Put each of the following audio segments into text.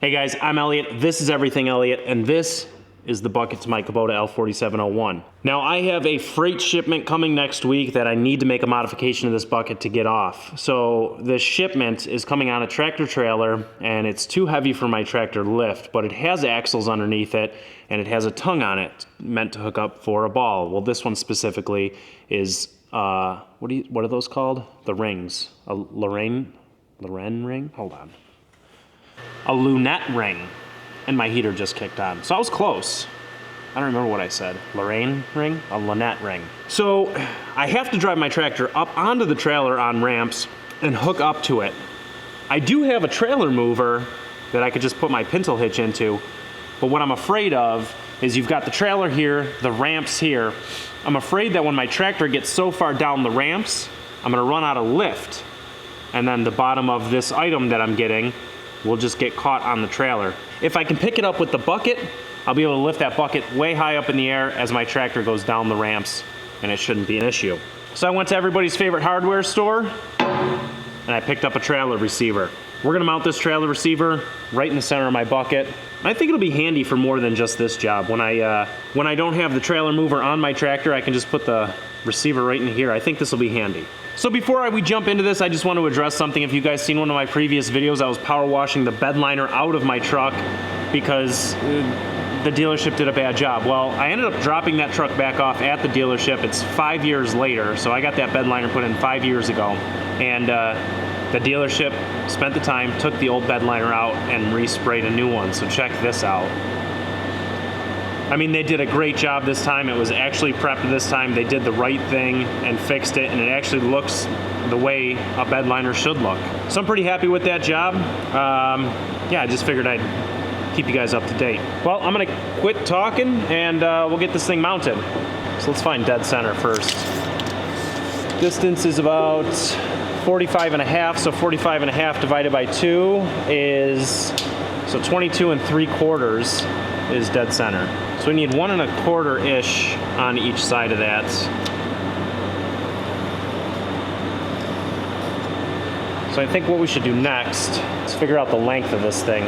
Hey guys, I'm Elliott. This is Everything Elliott, and this is the bucket to my Kubota L4701. Now I have a freight shipment coming next week that I need to make a modification to this bucket to get off. So this shipment is coming on a tractor trailer and it's too heavy for my tractor lift, but it has axles underneath it and it has a tongue on it meant to hook up for a ball. Well, this one specifically is, what are those called? The rings. A Loren ring? Hold on. A lunette ring, and my heater just kicked on. So I was close. I don't remember what I said. Lorraine ring? A lunette ring. So I have to drive my tractor up onto the trailer on ramps and hook up to it. I do have a trailer mover that I could just put my pintle hitch into, but what I'm afraid of is you've got the trailer here, the ramps here. I'm afraid that when my tractor gets so far down the ramps, I'm gonna run out of lift, and then the bottom of this item that I'm getting will just get caught on the trailer. If I can pick it up with the bucket, I'll be able to lift that bucket way high up in the air as my tractor goes down the ramps, and it shouldn't be an issue. So I went to everybody's favorite hardware store, and I picked up a trailer receiver. We're gonna mount this trailer receiver right in the center of my bucket. I think it'll be handy for more than just this job. When I don't have the trailer mover on my tractor, I can just put the receiver right in here. I think this will be handy. So before we jump into this, I just want to address something. If you guys seen one of my previous videos, I was power washing the bed liner out of my truck because the dealership did a bad job. Well, I ended up dropping that truck back off at the dealership. It's 5 years later, so I got that bed liner put in 5 years ago. And the dealership spent the time, took the old bed liner out and resprayed a new one. So check this out. I mean, they did a great job this time. It was actually prepped this time. They did the right thing and fixed it, and it actually looks the way a bed liner should look. So I'm pretty happy with that job. Yeah, I just figured I'd keep you guys up to date. Well, I'm gonna quit talking and we'll get this thing mounted. So let's find dead center first. Distance is about 45.5, so 45.5 divided by 2 is, so 22 3/4 is dead center. So we need 1 1/4-ish on each side of that. So I think what we should do next is figure out the length of this thing.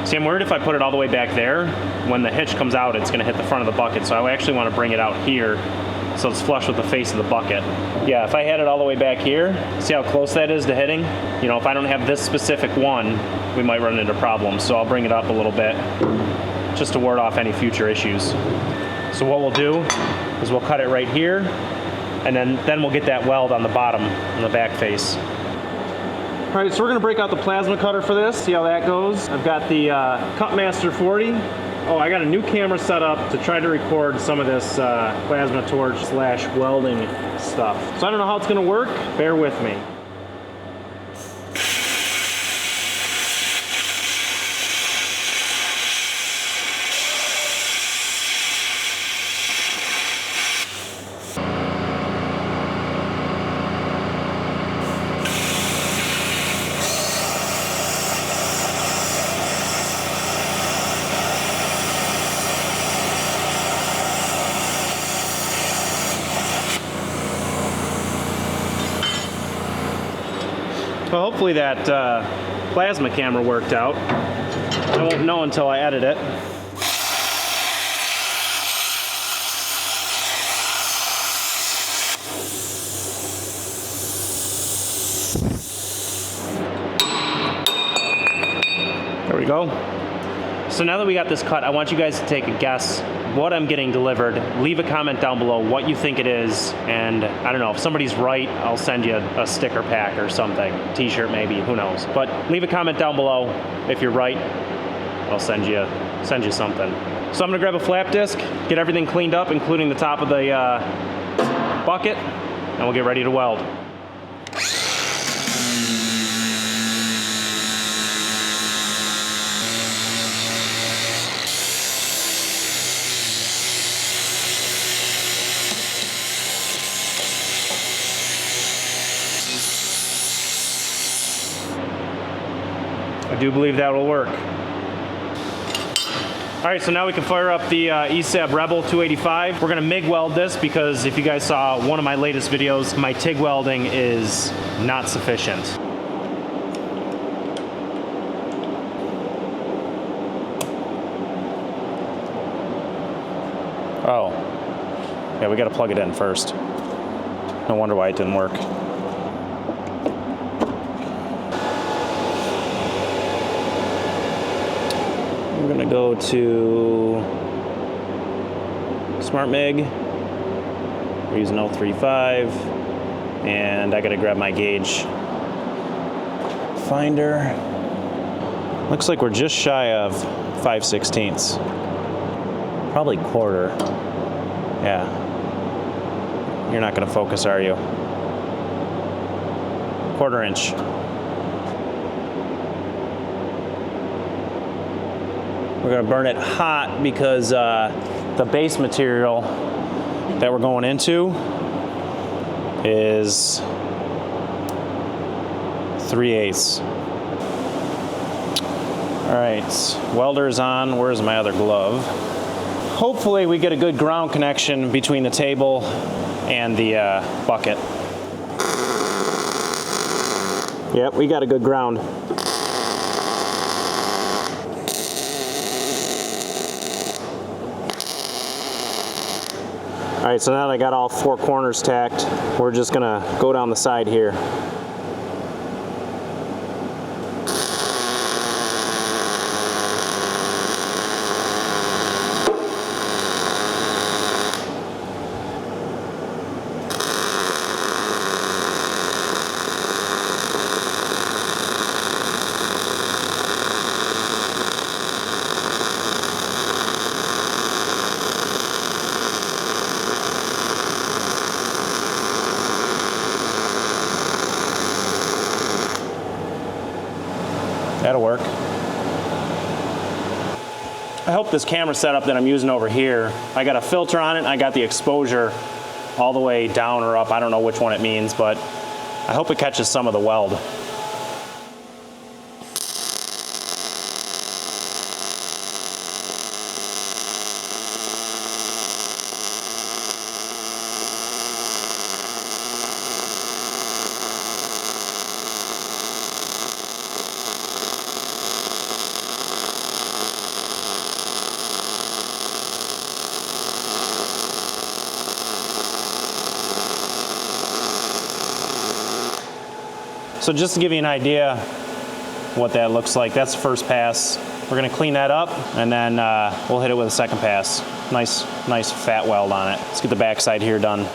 See, I'm worried if I put it all the way back there, when the hitch comes out, it's gonna hit the front of the bucket. So I actually wanna bring it out here so it's flush with the face of the bucket. Yeah, if I had it all the way back here, see how close that is to hitting? You know, if I don't have this specific one, we might run into problems. So I'll bring it up a little bit, just to ward off any future issues. So what we'll do is we'll cut it right here, and then we'll get that weld on the bottom, on the back face. All right, so we're gonna break out the plasma cutter for this, see how that goes. I've got the Cutmaster 40. Oh, I got a new camera set up to try to record some of this plasma torch / welding stuff. So I don't know how it's gonna work, bear with me. Well, hopefully that plasma camera worked out. I won't know until I edit it. There we go. So now that we got this cut, I want you guys to take a guess what I'm getting delivered. Leave a comment down below what you think it is, and I don't know, if somebody's right, I'll send you a sticker pack or something, t-shirt maybe, who knows. But leave a comment down below. If you're right, I'll send you something. So I'm gonna grab a flap disc, get everything cleaned up, including the top of the bucket, and we'll get ready to weld. I do believe that will work. All right, so now we can fire up the esab Rebel 285. We're gonna MIG weld this because if you guys saw one of my latest videos, my TIG welding is not sufficient. Oh. Yeah, we gotta plug it in first. No wonder why it didn't work. We're gonna go to Smart MIG. We're using 035, and I gotta grab my gauge finder. Looks like we're just shy of 5/16. Probably quarter. Yeah. You're not gonna focus, are you? 1/4 inch. We're gonna burn it hot because the base material that we're going into is 3/8. All right, welder's on. Where's my other glove? Hopefully we get a good ground connection between the table and the bucket. Yep, we got a good ground. All right, so now that I got all 4 corners tacked, we're just gonna go down the side here. That'll work. I hope this camera setup that I'm using over here, I got a filter on it and I got the exposure all the way down or up. I don't know which one it means, but I hope it catches some of the weld. So just to give you an idea what that looks like, that's the first pass. We're gonna clean that up and then we'll hit it with a second pass. Nice fat weld on it. Let's get the backside here done.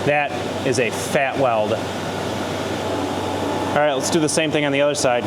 That is a fat weld. All right, let's do the same thing on the other side.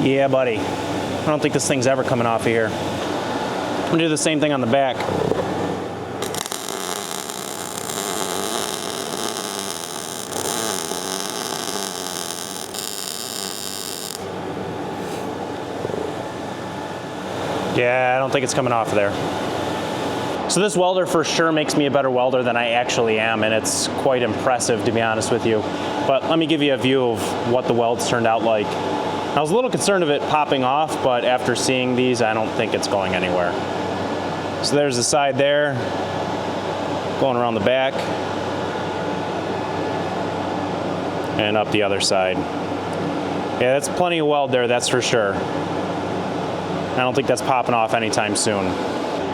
Yeah, buddy. I don't think this thing's ever coming off of here. I'm gonna do the same thing on the back. Yeah, I don't think it's coming off of there. So this welder for sure makes me a better welder than I actually am, and it's quite impressive, to be honest with you. But let me give you a view of what the welds turned out like. I was a little concerned of it popping off, but after seeing these, I don't think it's going anywhere. So there's the side there, going around the back, and up the other side. Yeah, that's plenty of weld there, that's for sure. I don't think that's popping off anytime soon.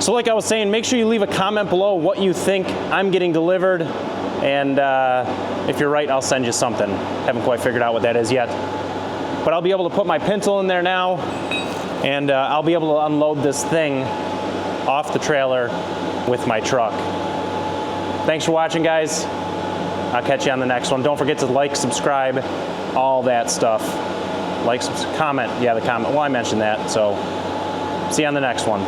So like I was saying, make sure you leave a comment below what you think I'm getting delivered, and if you're right, I'll send you something. Haven't quite figured out what that is yet. But I'll be able to put my pintle in there now, and I'll be able to unload this thing off the trailer with my truck. Thanks for watching, guys. I'll catch you on the next one. Don't forget to like, subscribe, all that stuff. Like, comment. Yeah, the comment. Well, I mentioned that, so see you on the next one.